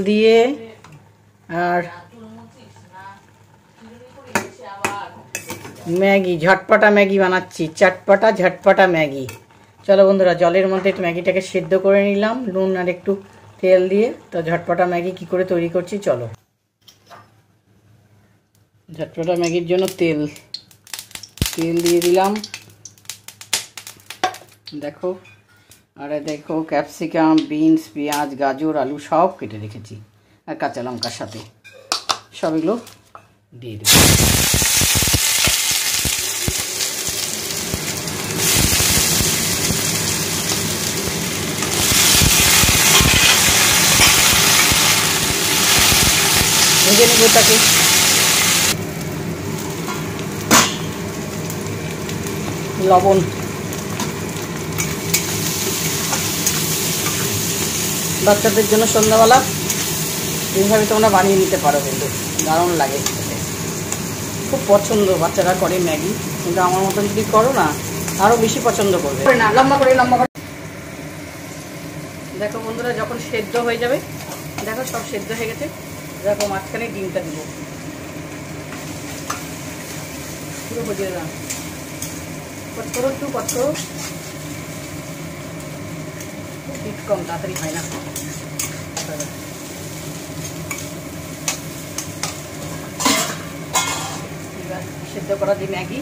দিয়ে আর Maggi, ঝটপটা Maggi বানাচ্ছি, চটপটা ঝটপটা Maggi. চলো বন্ধুরা, জলের মধ্যে একটু ম্যাগিটাকে সেদ্ধ করে নিলাম নুন আর একটু তেল দিয়ে। তো ঝটপটা ম্যাগি কি করে তৈরি করছি চলো। ঝটপটা ম্যাগির জন্য তেল দিয়ে দিলাম, দেখো। আর দেখো ক্যাপসিকাম, বিনস, পেঁয়াজ, গাজর, আলু সব কেটে রেখেছি, আর কাঁচা লঙ্কার সাথে সব এগুলো দিয়ে দেবো। ভেজে নেব এটাকে। লবণ, বাচ্চাদের জন্য সন্ধ্যাবেলা এইভাবে তোমরা বানিয়ে নিতে পারো, কিন্তু দারুণ লাগে, খুব পছন্দ বাচ্চারা করে ম্যাগি। কিন্তু আমার মতন যদি করো না আরও বেশি পছন্দ করবে। লম্বা করে দেখো বন্ধুরা, যখন সেদ্ধ হয়ে যাবে, দেখো সব সেদ্ধ হয়ে গেছে, দেখো মাঝখানে ডিমটা দিব, পুরো ভেজে দিলাম। পচকরো একটু, পচকরো হিট কম, তাড়াতাড়ি হয় না। সেদ্ধ করা দিয়ে ম্যাগি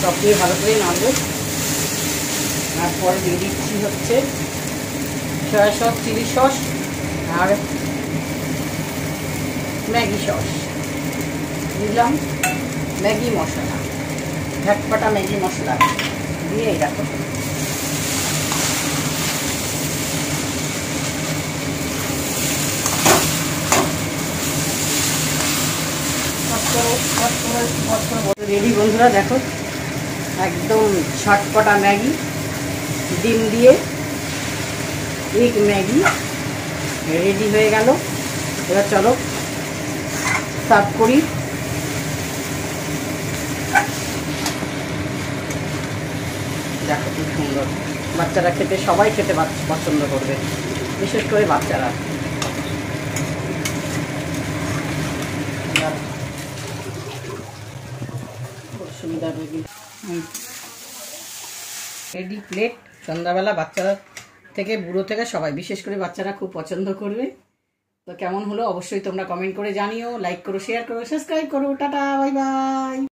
সব দিয়ে ভালো করে নাড়বো। তারপরে দিয়ে দিচ্ছি হচ্ছে সয়া সস, চিলি সস আর ম্যাগি সস দিলাম, ম্যাগি মশলা, ঝটপটা ম্যাগি মশলা দিয়ে এই দেখো রেডি বন্ধুরা। দেখো একদম ঝটপটা ম্যাগি, ডিম দিয়ে এগ ম্যাগি রেডি হয়ে গেল। এবার চলো সার্ভ করি। দেখো কি সুন্দর, বাচ্চারা খেতে, সবাই খেতে পছন্দ করবে, বিশেষ করে বাচ্চারা। সুবিধা রেডি প্লেট। সন্ধ্যাবেলা বাচ্চারা থেকে বুড়ো থেকে সবাই, বিশেষ করে বাচ্চারা খুব পছন্দ করবে। তো কেমন হলো অবশ্যই তোমরা কমেন্ট করে জানিও, লাইক করো, শেয়ার করো, সাবস্ক্রাইব করো। Tata, bye bye.